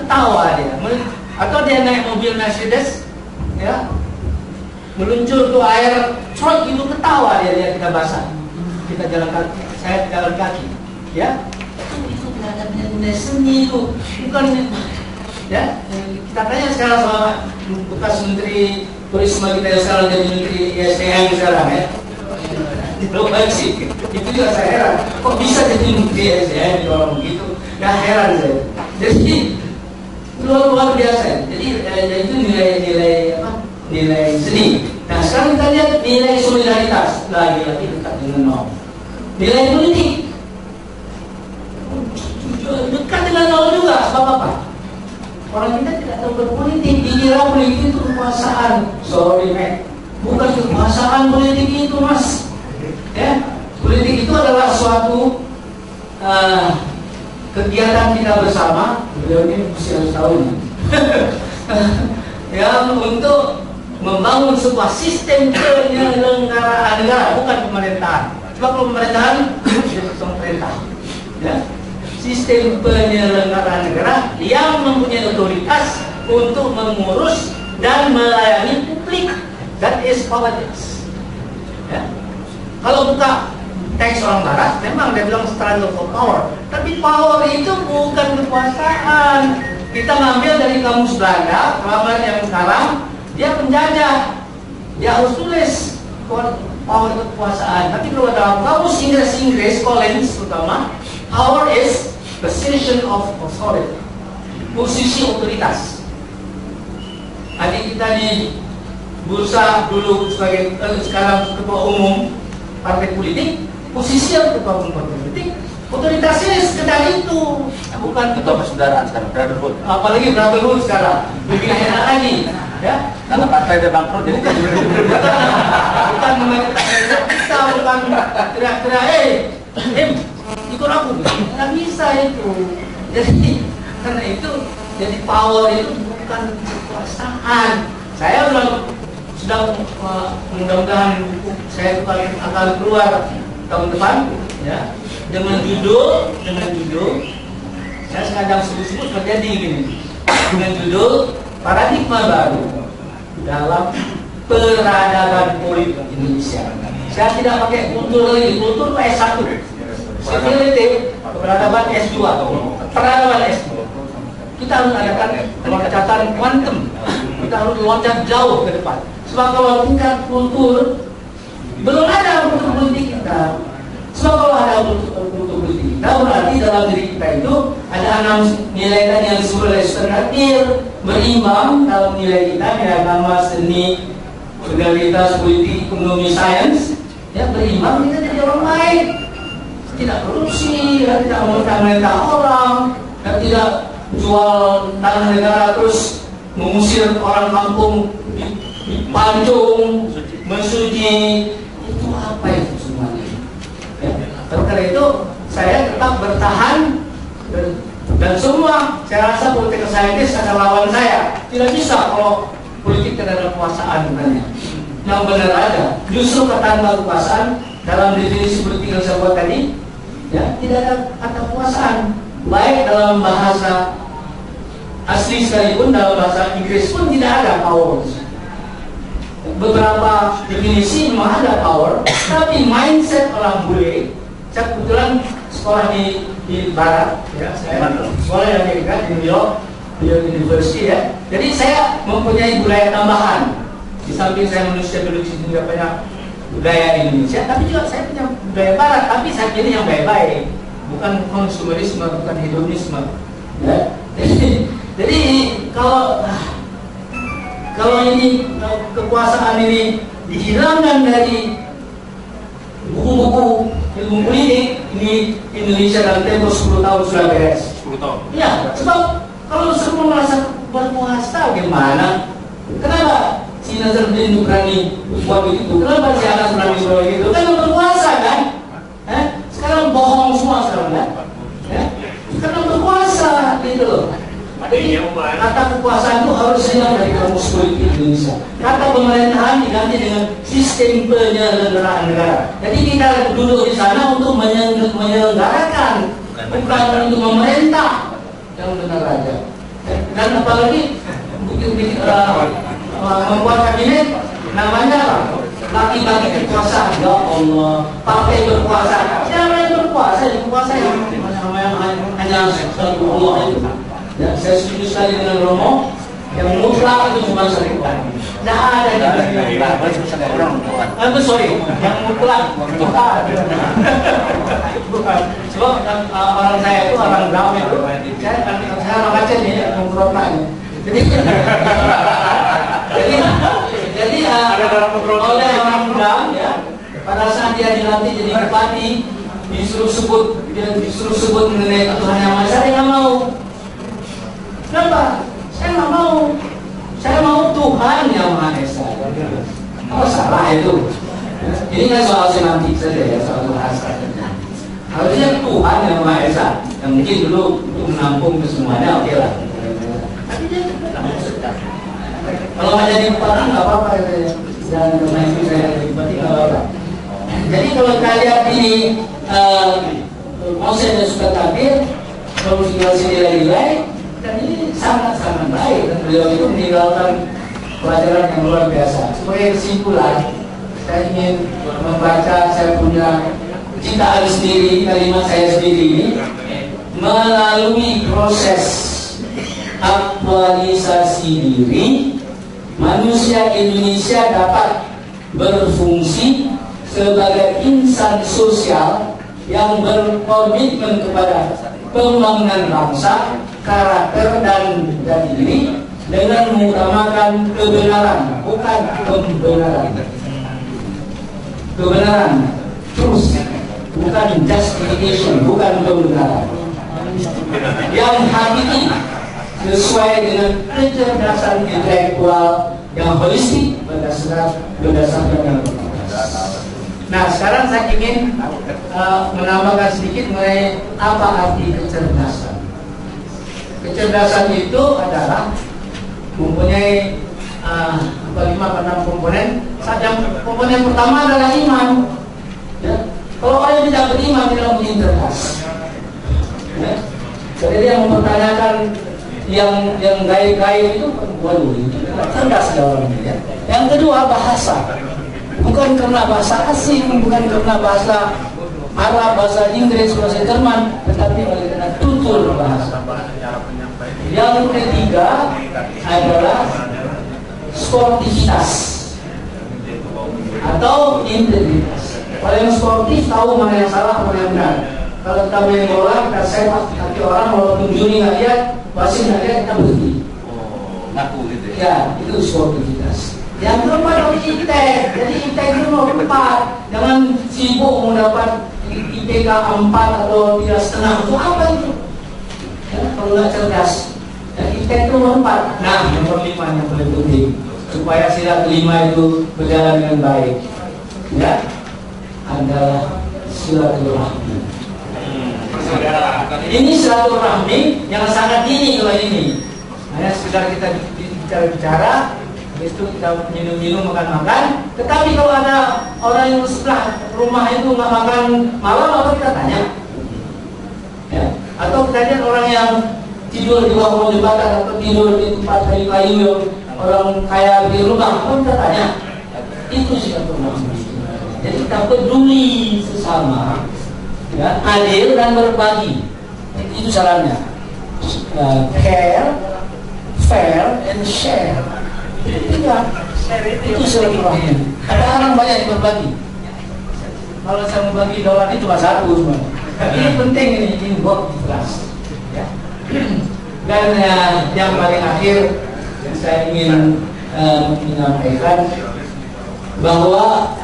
ketawa dia. Atau dia naik mobil Mercedes, ya, meluncur ke air, truk itu ketawa dia lihat kita basah. Kita jalan kaki, saya jalan kaki, ya. Itu ada nilai seni itu, bukan, ya. Kita tanya sekarang sama bekas Menteri Turisme kita yang sekarang jadi Menteri SDM sekarang, ya. Diplomasi, itu juga saya heran. Kok bisa jadi Menteri SDM orang begitu? Ya heran saya. Jadi luar biasa. Jadi itu nilai seni. Nah sekarang kita lihat nilai solidaritas, lagi-lagi dekat dengan mau. Nilai politik dekat dengan mau juga. Sebab apa? Orang kita tidak tahu berpolitik. Dikira politik itu kekuasaan. Sorry man, bukan kekuasaan politik itu mas. Ya, politik itu adalah suatu kegiatan kita bersama. Beliau ini mesti harus tahu nih. Ya, untuk membangun sebuah sistem penyelenggaraan negara, bukan pemerintahan. Sebab kalau pemerintahan itu pemerintah. Ya, sistem penyelenggaraan negara yang mempunyai otoritas untuk mengurus dan melayani publik. That is politics. Ya. Kalau buka teks orang barat, memang dia bilang struggle for power. Tapi power itu bukan kekuasaan. Kita ngambil dari kamus Belanda, Kramer yang sekarang, dia penjajah. Dia harus tulis power itu kekuasaan. Tapi kalau dalam kamus Inggris, Collins terutama, power is position of authority. Posisi otoritas. Adik kita di bursa dulu sebagai sekarang ketua umum partai politik, posisi yang ketua umum partai politik, otoritasnya sekedar itu, bukan ketua persaudaraan sekarang, brotherhood. Apalagi brotherhood sekarang, lebih enak lagi, ya. Karena partai ada bangkrut, jadi bukan kita bukan teriak-teriak, ikut aku, nggak bisa itu. Jadi karena itu, jadi power itu bukan kekuasaan. Saya sedang mudah-mudahan buku saya akan keluar tahun depan, ya, dengan judul saya sengaja sebut-sebut terjadi gini, dengan judul paradigma baru dalam peradaban politik Indonesia. Saya tidak pakai kultur lagi, kultur S1, civility, peradaban S2, peradaban S2. Kita harus adakan loncatan kuantum, kita harus loncat jauh ke depan. Sebab kalau tingkat kultur belum ada kultur politik kita. Sebab kalau ada kultur politik kita, berarti dalam diri kita itu ada 6 nilai tadi yang disebut oleh Sternadil, berimbang dalam nilai kita, nilai agama, seni, solidaritas, politik, ekonomi, sains, ya berimbang, kita jadi orang baik, tidak korupsi, ya, tidak memerintah orang, dan tidak jual tanah negara terus mengusir orang kampung, dipancung, mensuci. Itu apa itu semuanya? Ya. Karena itu saya tetap bertahan dan semua saya rasa political scientist adalah lawan saya. Tidak bisa kalau politik tidak ada kekuasaan sebenarnya. Yang benar ada. Justru kata kekuasaan dalam definisi politik yang saya buat tadi, ya tidak ada kata kekuasaan. Baik dalam bahasa asli sekalipun, dalam bahasa Inggris pun tidak ada power. Beberapa definisi memang ada power, tapi mindset orang bule. Saya kebetulan sekolah di barat, ya, saya sekolah di Amerika, di New York University, ya. Jadi saya mempunyai budaya tambahan. Di samping saya manusia biologis juga banyak budaya Indonesia, tapi juga saya punya budaya barat. Tapi saya pilih yang baik-baik, bukan konsumerisme, bukan hedonisme. Ya. Jadi kalau ini kekuasaan ini dihilangkan dari buku-buku ilmu politik, ini Indonesia dalam tempo 10 tahun sudah beres. 10 tahun. Ya, sebab kalau semua merasa berkuasa gimana? Kenapa si Nazarudin berani buat begitu? Kenapa si Anas berani buat begitu? Kan berkuasa kan? Sekarang bohong semua sekarang kan? Karena berkuasa gitu loh. Jadi kata kekuasaan itu harus hilang dari kamus politik Indonesia. Kata pemerintahan diganti dengan sistem penyelenggaraan negara. Jadi kita duduk di sana untuk menyelenggarakan, bukan untuk memerintah. Yang benar aja. Dan apalagi membuat kabinet namanya apa? Laki-laki kekuasaan. Ya Allah, partai berkuasa. Siapa yang berkuasa? Yang berkuasa yang hanya Allah itu. Ya, saya setuju sekali dengan Romo. Yang mutlak itu cuma satu orang. Tidak ada yang sorry, yang mutlak bukan. Sebab orang saya itu orang Brahmin itu. Saya orang Aceh nih, orang Brahmin. Jadi oleh orang Brahmin ya, pada saat dia dilantik jadi bupati, disuruh sebut mengenai Tuhan Yang Maha Esa, saya nggak mau. Kenapa? Saya nggak mau. Saya mau Tuhan Yang Maha Esa. Apa salah itu? Ini kan soal semantik saja ya, soal bahasa. Harusnya Tuhan Yang Maha Esa. Yang mungkin dulu untuk menampung ke semuanya, oke lah. Tapi dia kalau nggak jadi bupati nggak apa-apa ya. Dan karena itu saya jadi bupati nggak apa-apa. Jadi kalau kalian ini mau saya suka tabir, kalau situasi nilai-nilai, dan ini sangat-sangat baik. Dan beliau itu meninggalkan pelajaran yang luar biasa. Sebagai kesimpulan, saya ingin membaca, saya punya citaan sendiri, kalimat saya sendiri ini, melalui proses aktualisasi diri, manusia Indonesia dapat berfungsi sebagai insan sosial yang berkomitmen kepada pembangunan bangsa, karakter dan diri dengan mengutamakan kebenaran, bukan pembenaran. Kebenaran, terus, bukan justification, bukan pembenaran. Yang hakiki sesuai dengan kecerdasan intelektual yang holistik berdasarkan yang Nah, sekarang saya ingin menambahkan sedikit mengenai apa arti kecerdasan. Kecerdasan itu adalah mempunyai 5-6 komponen. Komponen pertama adalah iman. Ya. Kalau orang yang tidak beriman tidak mungkin cerdas. Ya. Jadi dia mempertanyakan yang gaib-gaib itu, waduh, cerdas orangnya. Ya. Yang kedua bahasa. Bukan karena bahasa asing, bukan karena bahasa Arab, bahasa Inggris, bahasa Jerman, tetapi oleh karena tutur bahasa. Yang ketiga adalah sportivitas atau integritas. Kalau yang sportif tahu mana yang salah, mana yang benar. Kalau kita main bola, kita sepak kaki orang, walaupun juri nggak lihat, wasit nggak lihat, kita berhenti. Ngaku gitu ya? Ya, itu sportivitas. Yang keempat adalah IPTEK. Jadi IPTEK itu nomor 4. Jangan sibuk mendapat IPK 4 atau 3,5. Itu apa itu? Ya, kalau nggak cerdas. Ya, IPTEK itu nomor 4. Nah, nomor 5 yang paling penting. Supaya sila kelima itu berjalan dengan baik. Ya, adalah silaturahmi. Ini silaturahmi yang sangat dini kalau ini. Hanya sekedar kita bicara-bicara, habis itu kita minum-minum, makan-makan. Tetapi kalau ada orang yang sebelah rumah itu nggak makan malam, apa kita tanya? Ya. Atau kita lihat orang yang tidur di bawah jembatan atau tidur di tempat kayu-kayu yang orang kaya di rumah, apa kita tanya? Itu silaturahmi. Jadi kita peduli sesama, ya, adil dan berbagi. Itu caranya. Care, fair, and share. Iya, itu silaturahmi. Ada orang banyak yang berbagi. Kalau saya membagi dolar itu cuma satu semua. Ini penting ini buat ikhlas. Ya. Dan yang paling akhir yang saya ingin menyampaikan bahwa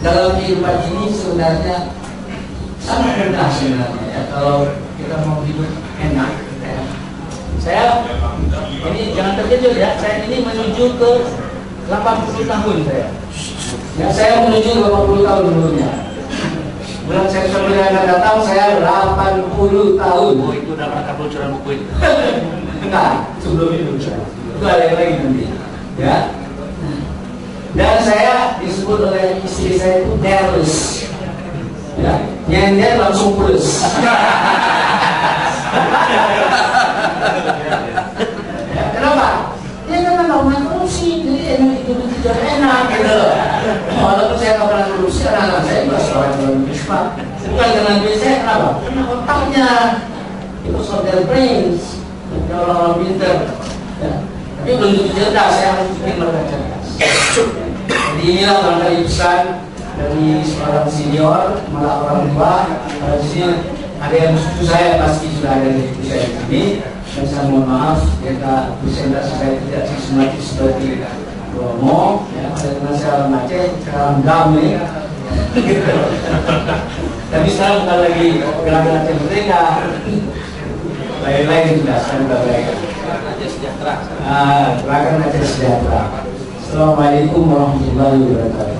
dalam kehidupan ini sebenarnya sangat mudah sebenarnya ya, kalau kita mau hidup enak. Ya. Saya ini jangan terkejut ya, saya ini menuju ke 80 tahun saya. Ya, saya menuju 80 tahun dulunya. Bulan September yang akan datang saya 80 tahun. Oh, itu udah pernah peluncuran buku itu? Enggak, sebelum itu. Itu ada yang lagi nanti. Ya. Dan saya disebut oleh istri saya itu Derlis. Ya, nyender langsung pules. sudah enak gitu. Walaupun saya nggak pernah korupsi, anak-anak saya juga seorang yang Islam. Bukan karena duit saya, kenapa? Karena otaknya itu saudara brains, ya orang-orang pinter. Ya. Tapi belum tentu cerdas, saya harus bikin mereka cerdas. Jadi inilah barangkali pesan dari seorang senior, malah orang tua. Di sini ada yang setuju saya, pasti sudah ada di setuju saya ini. Dan saya mohon maaf, jika presentasi saya tidak sistematis seperti Romo, ya, karena saya orang Aceh, sekarang damai. Tapi sekarang bukan lagi gerakan Aceh Merdeka, lain-lain sudah, sekarang sudah baik. Aceh sejahtera. Gerakan Aceh Sejahtera. Assalamualaikum warahmatullahi wabarakatuh.